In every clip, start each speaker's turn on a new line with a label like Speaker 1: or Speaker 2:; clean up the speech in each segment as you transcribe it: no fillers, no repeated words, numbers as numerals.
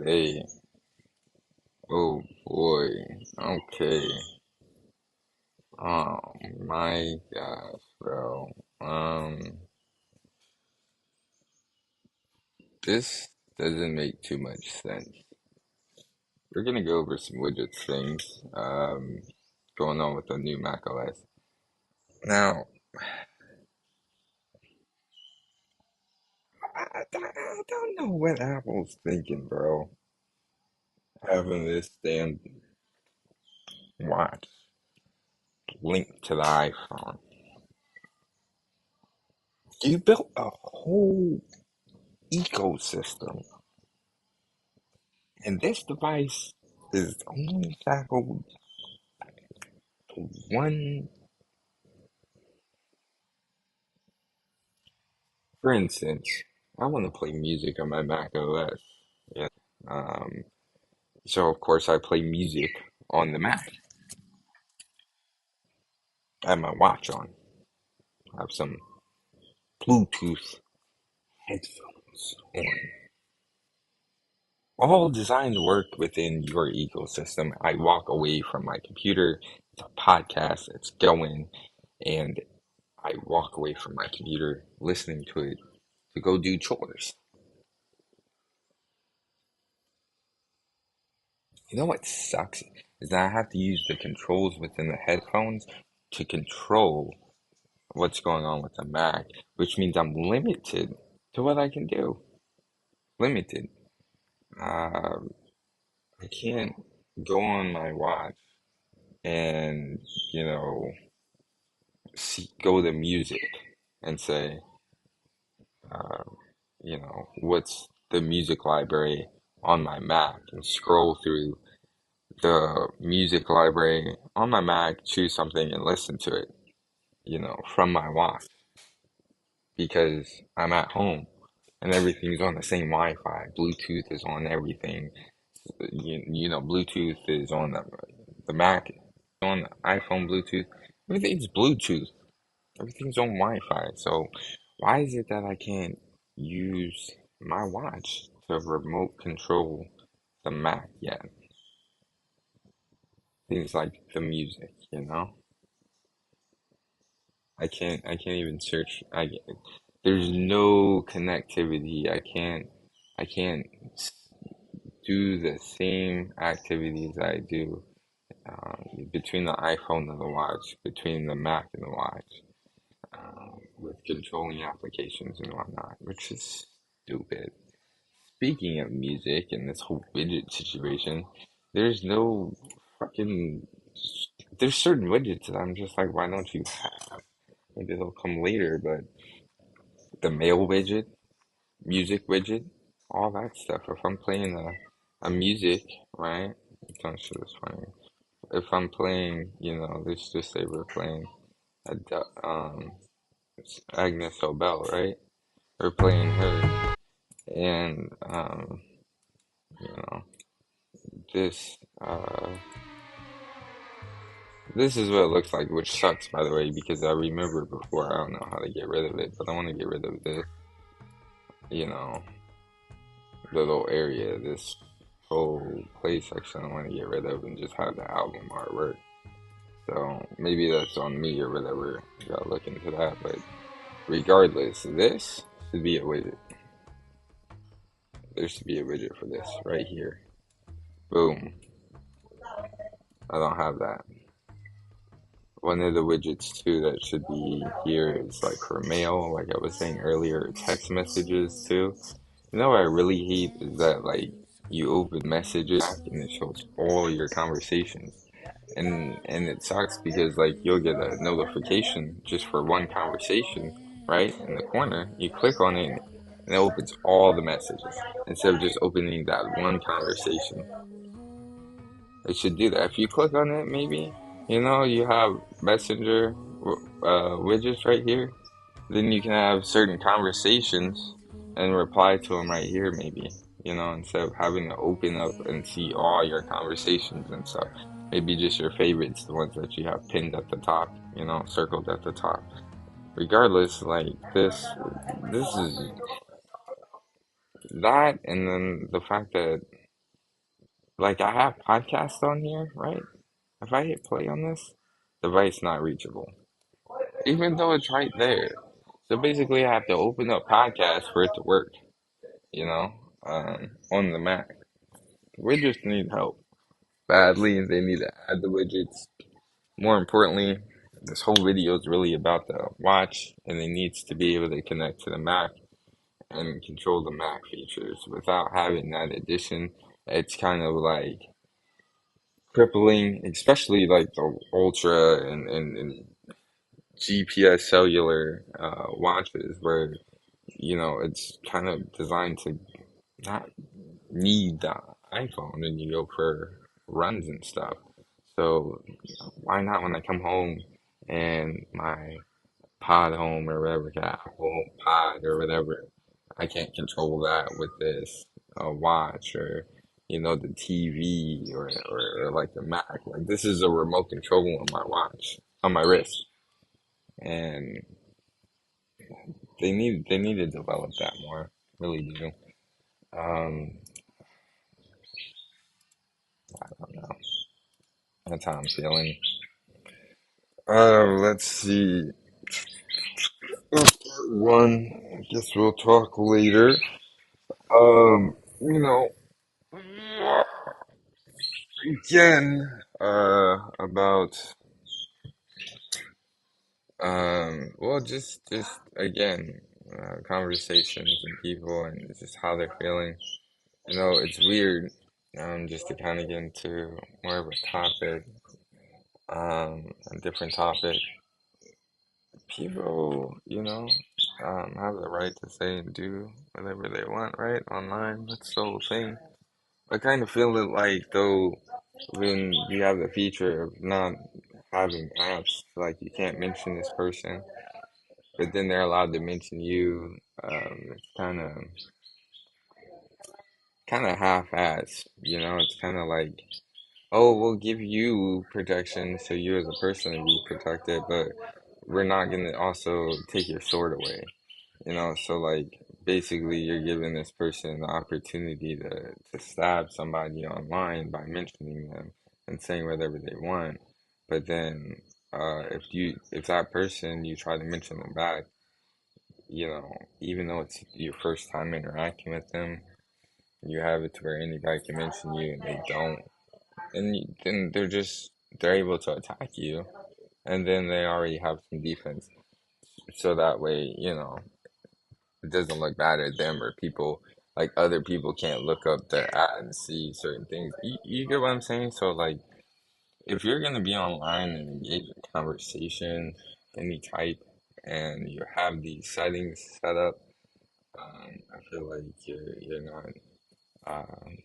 Speaker 1: Hey, oh boy. Okay. Oh my gosh, bro. This doesn't make too much sense. We're gonna go over some widgets things, going on with the new Mac OS. Now, I don't know what Apple's thinking, bro. Having this damn watch linked to the iPhone. You built a whole ecosystem, and this device is only shackled one. For instance, I want to play music on my Mac OS. Yeah. Um, so of course I play music on the Mac. I have my watch on. I have some Bluetooth headphones on. All designed to work within your ecosystem. I walk away from my computer. It's a podcast. It's going, and I walk away from my computer listening to it to go do chores. You know what sucks is that I have to use the controls within the headphones to control what's going on with the Mac, which means I'm limited to what I can do. Limited. Um, I can't go on my watch and, you know, go to music and say, uh, what's the music library on my Mac and scroll through the music library on my Mac, choose something and listen to it, from my watch because I'm at home and everything's on the same Wi-Fi. Bluetooth is on everything. Bluetooth is on the Mac, on the iPhone Bluetooth. Everything's Bluetooth. Everything's on Wi-Fi. So why is it that I can't use my watch to remote control the Mac yet? Things like the music. I can't even search. There's no connectivity. I can't do the same activities I do between the iPhone and the watch, between the Mac and the watch, with controlling applications and whatnot, which is stupid. Speaking of music and this whole widget situation, there's no fucking. There's certain widgets that I'm just like, why don't you have? Maybe they'll come later, but the mail widget, music widget, all that stuff. If I'm playing a music, right? Don't show this funny. If I'm playing, let's just say we're playing Agnes Obel, right? We're playing her, and you know, this this is what it looks like, which sucks by the way, because I remember before I don't know how to get rid of it, but I want to get rid of this, you know, little area, this whole play section I want to get rid of and just have the album artwork. So maybe that's on me or whatever. You gotta look into that. But regardless, this should be a widget. There should be a widget for this right here. Boom. I don't have that. One of the widgets too that should be here is like for mail, like I was saying earlier, text messages too. You know what I really hate is that like you open messages and it shows all your conversations. And it sucks because like you'll get a notification just for one conversation, right? In the corner, you click on it and it opens all the messages instead of just opening that one conversation. It should do that. If you click on it, maybe, you have Messenger widgets right here. Then you can have certain conversations and reply to them right here, maybe, instead of having to open up and see all your conversations and stuff. Maybe just your favorites, the ones that you have pinned at the top, circled at the top. Regardless, like this is that, and then the fact that Like I have podcasts on here, right? If I hit play on this, device not reachable, even though it's right there. So basically, I have to open up podcasts for it to work, you know, on the Mac. Widgets need help badly. They need to add the widgets. More importantly, this whole video is really about the watch, and it needs to be able to connect to the Mac and control the Mac features. Without having that addition, it's kind of like crippling, especially like the Ultra and GPS cellular watches, where it's kind of designed to not need the iPhone and you go for runs and stuff. So why not when I come home and my pod home or whatever, Apple pod or whatever, I can't control that with this watch or the TV or like the Mac. Like this is a remote control on my watch on my wrist, and they need to develop that more. Really do. Um, I don't know. That's how I'm feeling. Let's see. Part one. I guess we'll talk later. You know, again, about well, just again, conversations and people and just how they're feeling. It's weird. Just to kind of get into more of a topic, a different topic. People, have the right to say and do whatever they want, right? Online, that's the whole thing. I kind of feel it like though when you have the feature of not having apps, like you can't mention this person, but then they're allowed to mention you. It's kind of half-assed, It's kind of like, oh, we'll give you protection so you as a person be protected, but we're not gonna also take your sword away. So like basically you're giving this person the opportunity to stab somebody online by mentioning them and saying whatever they want. But then if that person you try to mention them back, even though it's your first time interacting with them, you have it to where anybody can mention you and they don't. And then they're able to attack you and then they already have some defense. So that way, it doesn't look bad at them or people like other people can't look up their ad and see certain things. You get what I'm saying? So like if you're gonna be online and engage in conversation any type and you have these settings set up, I feel like you're not um,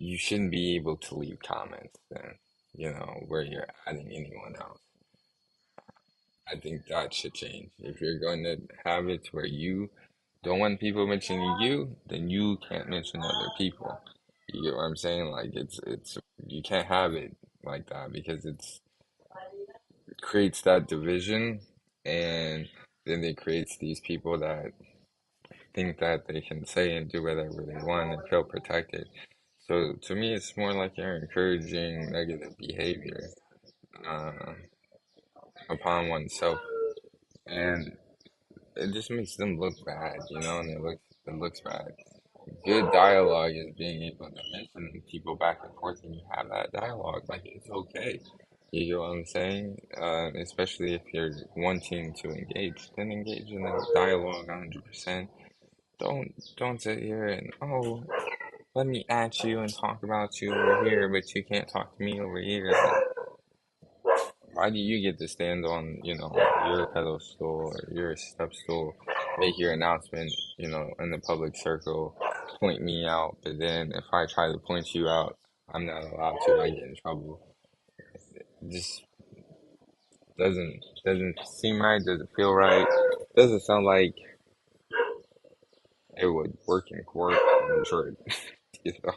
Speaker 1: you shouldn't be able to leave comments then, where you're adding anyone else. I think that should change. If you're going to have it where you don't want people mentioning you, then you can't mention other people. You get what I'm saying? Like it's you can't have it like that because it creates that division and then it creates these people that think that they can say and do whatever they want and feel protected. So to me, it's more like you're encouraging negative behavior uh, upon oneself, and it just makes them look bad, and it looks bad. Good dialogue is being able to mention people back and forth and you have that dialogue. Like it's okay. You get what I'm saying? Especially if you're wanting to engage, then engage in a dialogue 100%. Don't sit here and let me at you and talk about you over here, but you can't talk to me over here. Why do you get to stand on, your pedestal or your step stool, make your announcement, in the public circle, point me out, but then if I try to point you out, I'm not allowed to, I get in trouble. It just doesn't seem right, doesn't feel right, doesn't sound like it would work in court. I'm sure you know,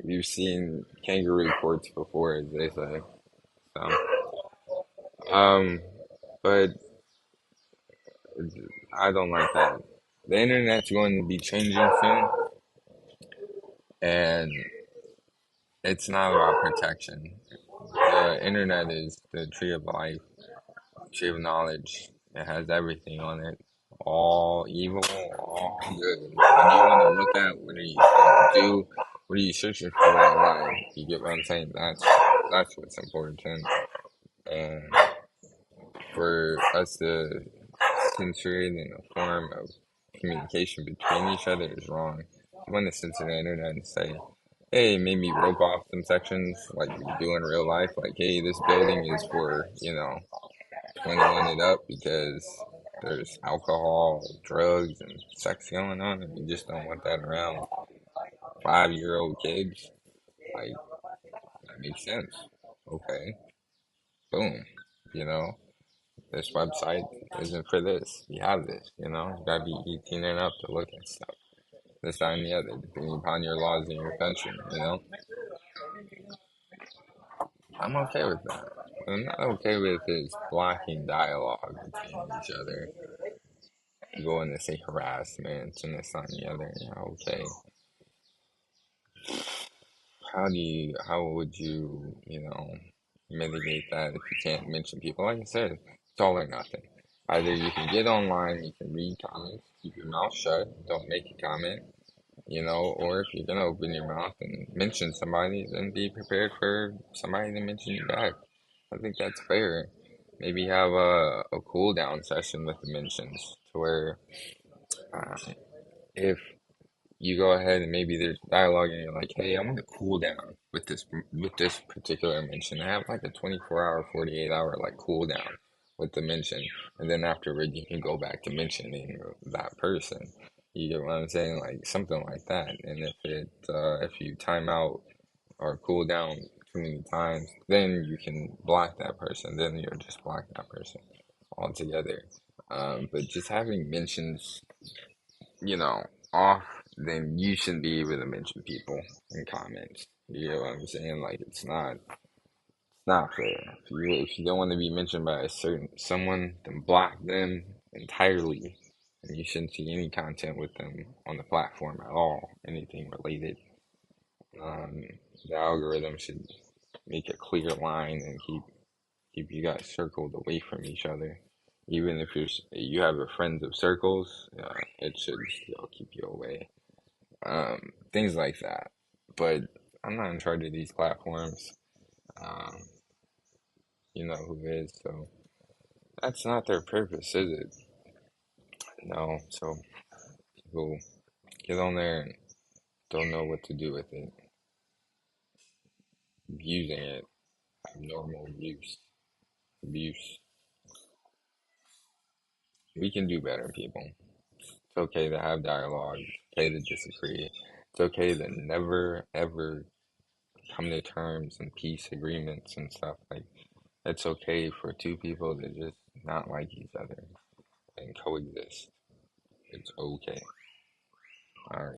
Speaker 1: you've seen kangaroo courts before, as they say. So, um, but I don't like that. The internet's going to be changing soon. And it's not about protection. The internet is the tree of life, tree of knowledge. It has everything on it. All evil, all good. When you want to look at what are you trying to do, what are you searching for online? You get what I'm saying? That's what's important. And for us to censor it in a form of communication between each other is wrong. You want to censor the internet and say, hey, maybe rope off some sections like we do in real life. Like, hey, this building is for, 21 and up because there's alcohol, drugs, and sex going on, and we just don't want that around 5-year-old kids. Like, that makes sense. Okay, boom. You know, this website isn't for this. You have this, you gotta be 18 and up to look at stuff. This, that, and the other, depending upon your laws in your country. I'm okay with that. What I'm not okay with is blocking dialogue between each other, going to say harassment and this on the other. Yeah, okay. How would you mitigate that if you can't mention people? Like I said, it's all or nothing. Either you can get online, you can read comments, keep your mouth shut, don't make a comment, or if you're gonna open your mouth and mention somebody, then be prepared for somebody to mention you back. I think that's fair. Maybe have a cool down session with the mentions to where uh, if you go ahead and maybe there's dialogue and you're like, hey, I want to cool down with this particular mention. I have like a 24-hour, 48-hour like cool down with the mention, and then afterward you can go back to mentioning that person. You get what I'm saying? Like something like that. And if you time out or cool down too many times, then you can block that person. Then you're just block that person altogether. But just having mentions you know, off, then you shouldn't be able to mention people in comments. You know what I'm saying? Like it's not fair. If you don't want to be mentioned by a certain someone, then block them entirely. And you shouldn't see any content with them on the platform at all, anything related. Um, the algorithm should make a clear line and keep you guys circled away from each other. Even if you have a friends of circles, it should still keep you away. Things like that. But I'm not in charge of these platforms. Um, you know who is, so that's not their purpose, is it? No, so people get on there and don't know what to do with it, abusing it, abnormal abuse. We can do better, people. It's okay to have dialogue. It's okay to disagree. It's okay to never ever come to terms and peace agreements and stuff. Like it's okay for two people to just not like each other and coexist. It's okay. All right.